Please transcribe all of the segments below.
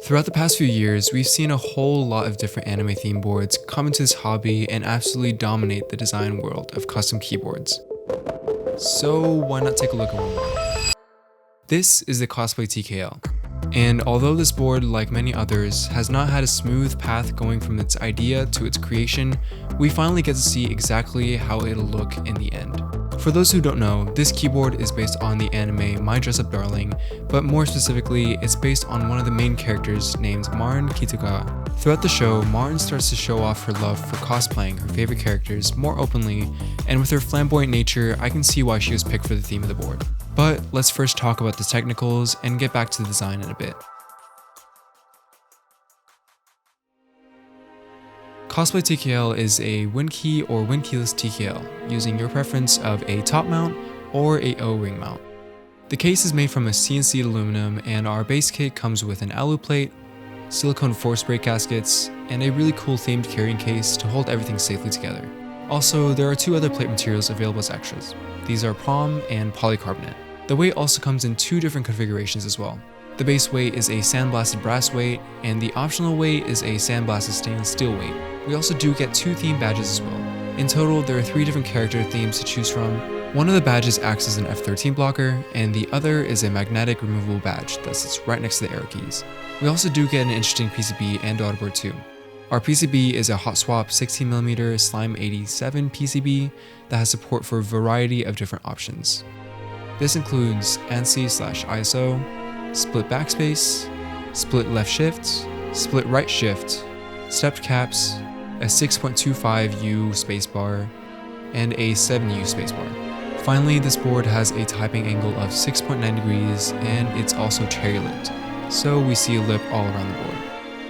Throughout the past few years, we've seen a whole lot of different anime themed boards come into this hobby and absolutely dominate the design world of custom keyboards. So why not take a look at one more? This is the Cosplay TKL. And although this board, like many others, has not had a smooth path going from its idea to its creation, we finally get to see exactly how it'll look in the end. For those who don't know, this keyboard is based on the anime My Dress Up Darling, but more specifically, it's based on one of the main characters named Marin Kituka. Throughout the show, Marin starts to show off her love for cosplaying her favorite characters more openly, and with her flamboyant nature, I can see why she was picked for the theme of the board. But let's first talk about the technicals and get back to the design in a bit. Cosplay TKL is a win-key or win-keyless TKL, using your preference of a top mount or a O-ring mount. The case is made from a CNC aluminum, and our base kit comes with an alu plate, silicone force brake gaskets, and a really cool themed carrying case to hold everything safely together. Also, there are two other plate materials available as extras. These are POM and polycarbonate. The weight also comes in two different configurations as well. The base weight is a sandblasted brass weight, and the optional weight is a sandblasted stainless steel weight. We also do get two theme badges as well. In total, there are 3 different character themes to choose from. One of the badges acts as an F13 blocker, and the other is a magnetic removable badge that sits right next to the arrow keys. We also do get an interesting PCB and daughterboard too. Our PCB is a hot swap 16mm Slime 87 PCB that has support for a variety of different options. This includes ANSI/ISO, split backspace, split left shift, split right shift, stepped caps, a 6.25U spacebar, and a 7U spacebar. Finally, this board has a typing angle of 6.9 degrees, and it's also cherry lipped, so we see a lip all around the board.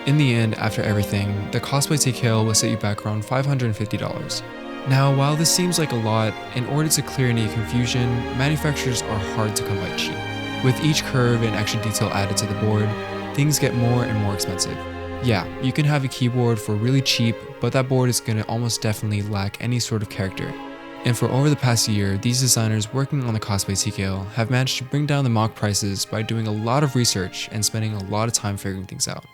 In the end, after everything, the Cosplay TKL will set you back around $550. Now, while this seems like a lot, in order to clear any confusion, manufacturers are hard to come by cheap. With each curve and extra detail added to the board, things get more and more expensive. Yeah, you can have a keyboard for really cheap, but that board is going to almost definitely lack any sort of character. And for over the past year, these designers working on the Cosplay TKL have managed to bring down the mock prices by doing a lot of research and spending a lot of time figuring things out.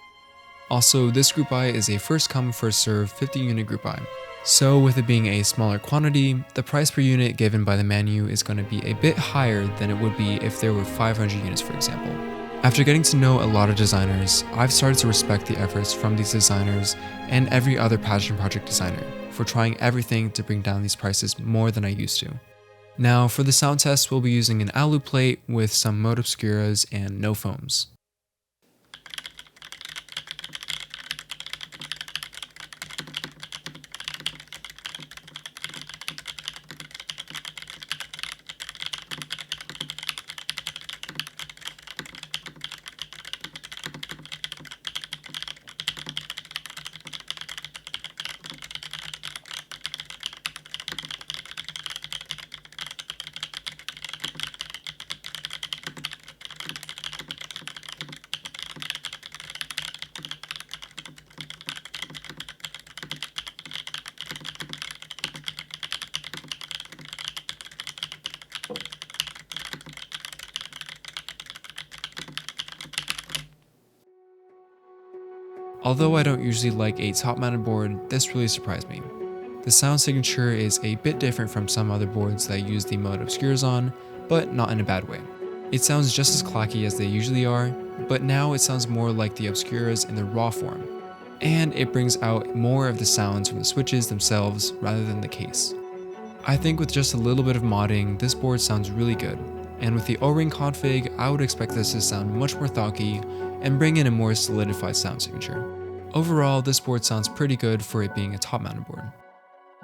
Also, this group buy is a first come first serve 50 unit group buy. So with it being a smaller quantity, the price per unit given by the menu is going to be a bit higher than it would be if there were 500 units, for example. After getting to know a lot of designers, I've started to respect the efforts from these designers and every other passion project designer for trying everything to bring down these prices more than I used to. Now for the sound test, we'll be using an alu plate with some mode obscuras and no foams. Although I don't usually like a top-mounted board, this really surprised me. The sound signature is a bit different from some other boards that I use the mode obscuras on, but not in a bad way. It sounds just as clacky as they usually are, but now it sounds more like the obscuras in the raw form, and it brings out more of the sounds from the switches themselves rather than the case. I think with just a little bit of modding, this board sounds really good, and with the O-ring config, I would expect this to sound much more thoughtful and bring in a more solidified sound signature. Overall, this board sounds pretty good for it being a top-mounted board.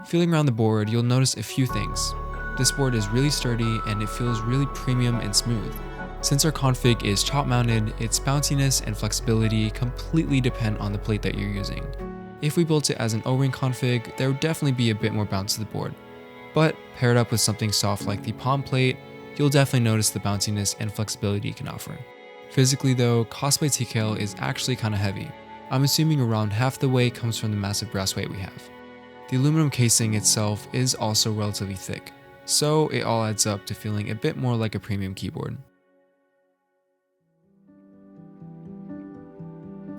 Feeling around the board, you'll notice a few things. This board is really sturdy and it feels really premium and smooth. Since our config is top-mounted, its bounciness and flexibility completely depend on the plate that you're using. If we built it as an O-ring config, there would definitely be a bit more bounce to the board. But paired up with something soft like the POM plate, you'll definitely notice the bounciness and flexibility it can offer. Physically though, Cosplay TKL is actually kinda heavy. I'm assuming around half the weight comes from the massive brass weight we have. The aluminum casing itself is also relatively thick, so it all adds up to feeling a bit more like a premium keyboard.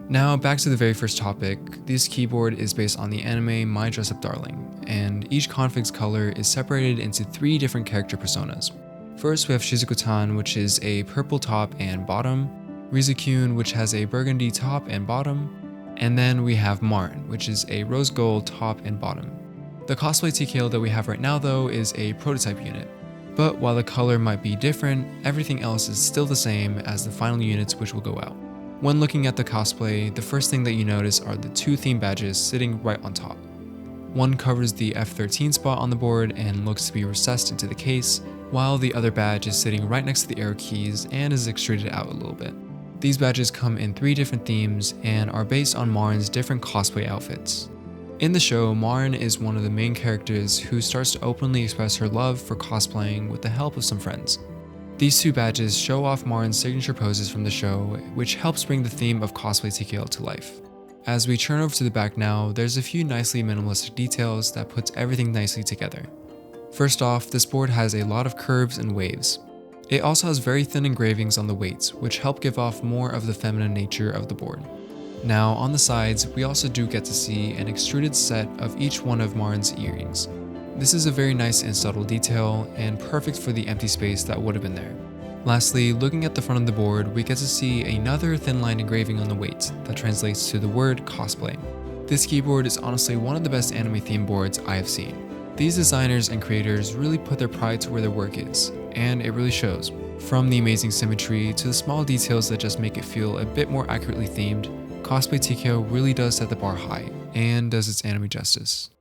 Now back to the very first topic, this keyboard is based on the anime My Dress Up Darling, and each config's color is separated into 3 different character personas. First we have Shizuku-tan, which is a purple top and bottom, Rizu-kun, which has a burgundy top and bottom, and then we have Marn, which is a rose gold top and bottom. The Cosplay TKL that we have right now though is a prototype unit, but while the color might be different, everything else is still the same as the final units which will go out. When looking at the cosplay, the first thing that you notice are the 2 theme badges sitting right on top. One covers the F13 spot on the board and looks to be recessed into the case, while the other badge is sitting right next to the arrow keys and is extruded out a little bit. These badges come in 3 different themes and are based on Marn's different cosplay outfits. In the show, Marn is one of the main characters who starts to openly express her love for cosplaying with the help of some friends. These 2 badges show off Marn's signature poses from the show, which helps bring the theme of Cosplay TKL to life. As we turn over to the back now, there's a few nicely minimalistic details that puts everything nicely together. First off, this board has a lot of curves and waves. It also has very thin engravings on the weights, which help give off more of the feminine nature of the board. Now, on the sides, we also do get to see an extruded set of each one of Marn's earrings. This is a very nice and subtle detail, and perfect for the empty space that would have been there. Lastly, looking at the front of the board, we get to see another thin line engraving on the weight that translates to the word cosplay. This keyboard is honestly one of the best anime theme boards I have seen. These designers and creators really put their pride to where their work is, and it really shows. From the amazing symmetry to the small details that just make it feel a bit more accurately themed, Cosplay TKL really does set the bar high, and does its anime justice.